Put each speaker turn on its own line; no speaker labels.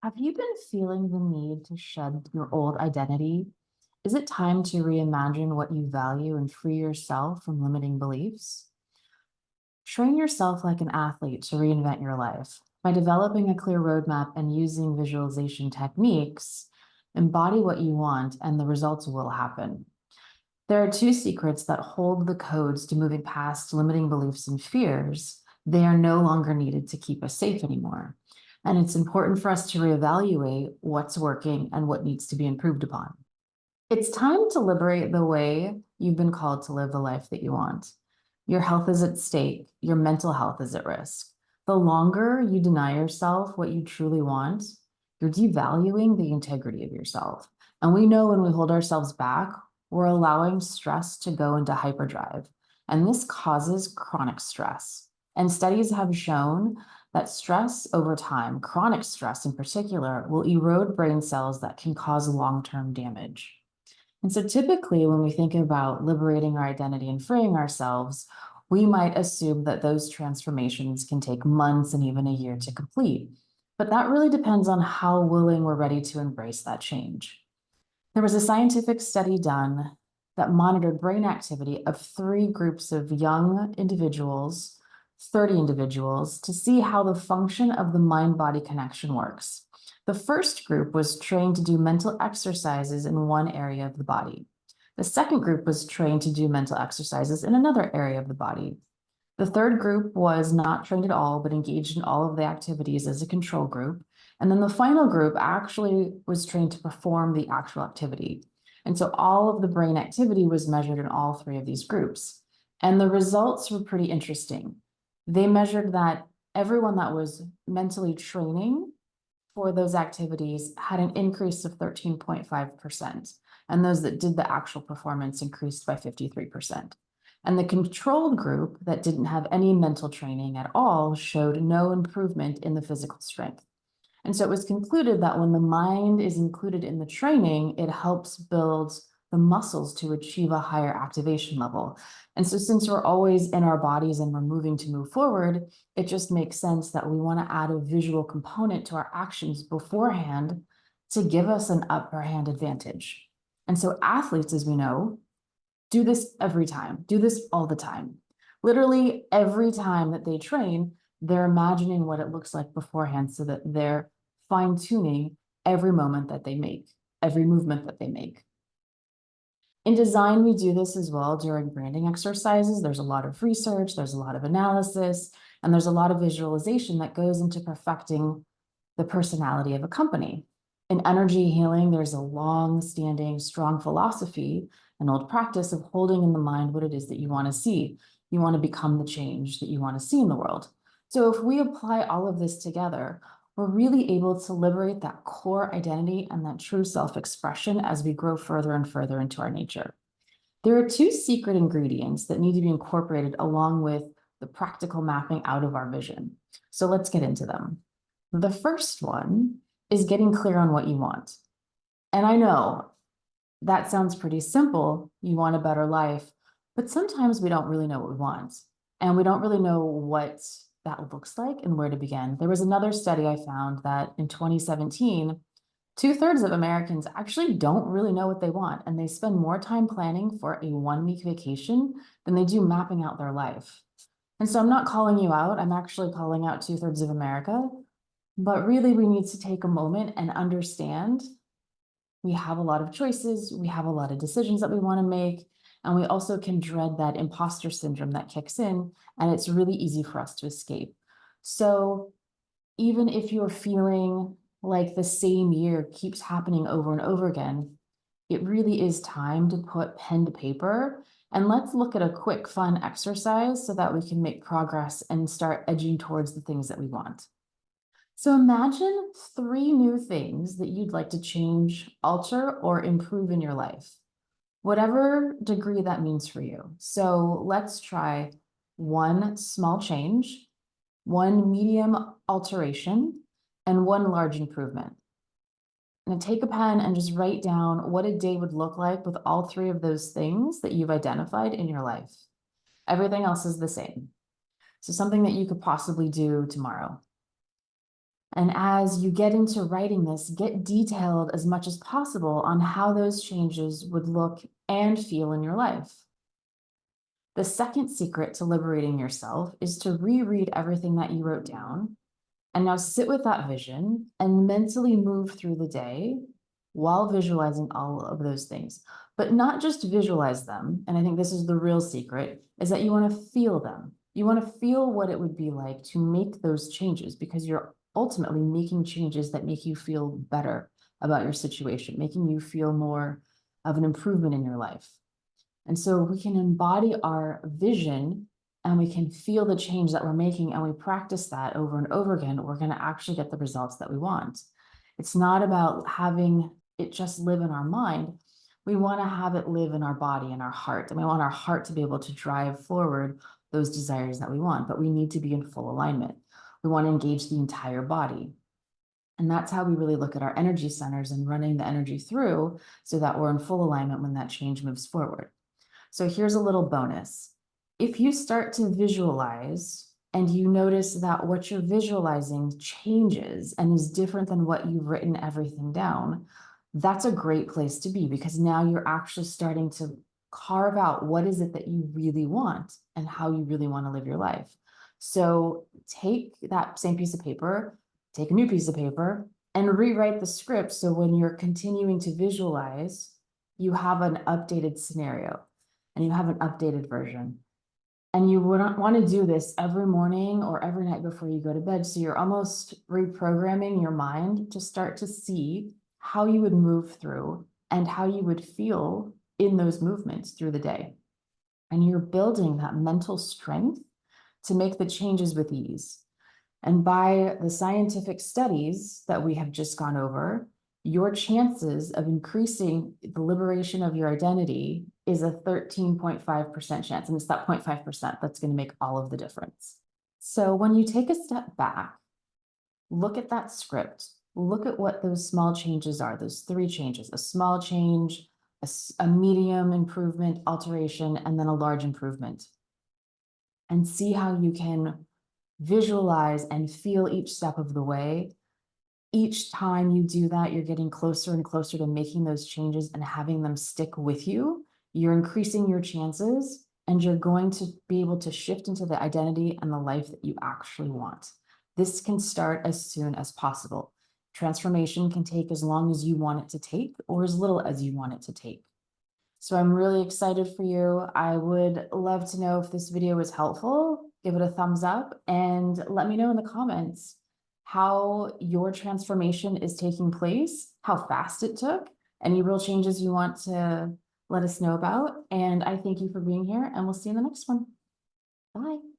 Have you been feeling the need to shed your old identity? Is it time to reimagine what you value and free yourself from limiting beliefs? Train yourself like an athlete to reinvent your life. By developing a clear roadmap and using visualization techniques, embody what you want and the results will happen. There are two secrets that hold the codes to moving past limiting beliefs and fears. They are no longer needed to keep us safe anymore. And it's important for us to reevaluate what's working and what needs to be improved upon. It's time to liberate the way you've been called to live the life that you want. Your health is at stake, your mental health is at risk. The longer you deny yourself what you truly want, you're devaluing the integrity of yourself. And we know when we hold ourselves back, we're allowing stress to go into hyperdrive. And this causes chronic stress. And studies have shown that stress over time, chronic stress in particular, will erode brain cells that can cause long-term damage. And so typically, when we think about liberating our identity and freeing ourselves, we might assume that those transformations can take months and even a year to complete. But that really depends on how willing we're ready to embrace that change. There was a scientific study done that monitored brain activity of three groups of young individuals, 30 individuals, to see how the function of the mind-body connection works. The first group was trained to do mental exercises in one area of the body. The second group was trained to do mental exercises in another area of the body. The third group was not trained at all, but engaged in all of the activities as a control group. And then the final group actually was trained to perform the actual activity. And so all of the brain activity was measured in all three of these groups. And the results were pretty interesting. They measured that everyone that was mentally training for those activities had an increase of 13.5%. And those that did the actual performance increased by 53%. And the controlled group that didn't have any mental training at all showed no improvement in the physical strength. And so it was concluded that when the mind is included in the training, it helps build the muscles to achieve a higher activation level. And so since we're always in our bodies and we're moving to move forward, it just makes sense that we want to add a visual component to our actions beforehand to give us an upper hand advantage. And so athletes, as we know, do this every time, do this all the time. Literally every time that they train, they're imagining what it looks like beforehand so that they're fine-tuning every moment that they make, every movement that they make. In design, we do this as well during branding exercises. There's a lot of research, there's a lot of analysis, and there's a lot of visualization that goes into perfecting the personality of a company. In energy healing, there's a long-standing, strong philosophy, an old practice of holding in the mind what it is that you want to see. You want to become the change that you want to see in the world. So if we apply all of this together, we're really able to liberate that core identity and that true self-expression as we grow further and further into our nature. There are two secret ingredients that need to be incorporated along with the practical mapping out of our vision. So let's get into them. The first one is getting clear on what you want. And I know that sounds pretty simple. You want a better life, but sometimes we don't really know what we want. And we don't really know what that looks like and where to begin. There was another study I found that in 2017, 2/3 of Americans actually don't really know what they want, and they spend more time planning for a 1-week vacation than they do mapping out their life. And so I'm not calling you out, I'm actually calling out 2/3 of America, but really we need to take a moment and understand we have a lot of choices, we have a lot of decisions that we want to make, and we also can dread that imposter syndrome that kicks in, and it's really easy for us to escape. So even if you're feeling like the same year keeps happening over and over again, it really is time to put pen to paper and let's look at a quick, fun exercise so that we can make progress and start edging towards the things that we want. So imagine 3 new things that you'd like to change, alter, or improve in your life, whatever degree that means for you. So let's try 1 small change, 1 medium alteration, and 1 large improvement. And take a pen and just write down what a day would look like with all 3 of those things that you've identified in your life. Everything else is the same. So something that you could possibly do tomorrow. And as you get into writing this, get detailed as much as possible on how those changes would look and feel in your life. The second secret to liberating yourself is to reread everything that you wrote down and now sit with that vision and mentally move through the day while visualizing all of those things. But not just visualize them. And I think this is the real secret, is that you want to feel them. You want to feel what it would be like to make those changes, because you're ultimately making changes that make you feel better about your situation, making you feel more of an improvement in your life. And so we can embody our vision and we can feel the change that we're making, and we practice that over and over again, we're going to actually get the results that we want. It's not about having it just live in our mind. We want to have it live in our body and our heart. And we want our heart to be able to drive forward those desires that we want, but we need to be in full alignment. We want to engage the entire body. And that's how we really look at our energy centers and running the energy through so that we're in full alignment when that change moves forward. So here's a little bonus. If you start to visualize and you notice that what you're visualizing changes and is different than what you've written everything down, that's a great place to be, because now you're actually starting to carve out what is it that you really want and how you really want to live your life. So take that same piece of paper, take a new piece of paper, and rewrite the script. So when you're continuing to visualize, you have an updated scenario and you have an updated version. And you wouldn't want to do this every morning or every night before you go to bed. So you're almost reprogramming your mind to start to see how you would move through and how you would feel in those movements through the day. And you're building that mental strength to make the changes with ease. And by the scientific studies that we have just gone over, your chances of increasing the liberation of your identity is a 13.5% chance. And it's that 0.5% that's going to make all of the difference. So when you take a step back, look at that script, look at what those small changes are, those 3 changes: a small change, a medium improvement, alteration, and then a large improvement. And see how you can visualize and feel each step of the way. Each time you do that, you're getting closer and closer to making those changes and having them stick with you. You're increasing your chances, and you're going to be able to shift into the identity and the life that you actually want. This can start as soon as possible. Transformation can take as long as you want it to take, or as little as you want it to take. So I'm really excited for you. I would love to know if this video was helpful. Give it a thumbs up and let me know in the comments how your transformation is taking place, how fast it took, any real changes you want to let us know about. And I thank you for being here, and we'll see you in the next one. Bye.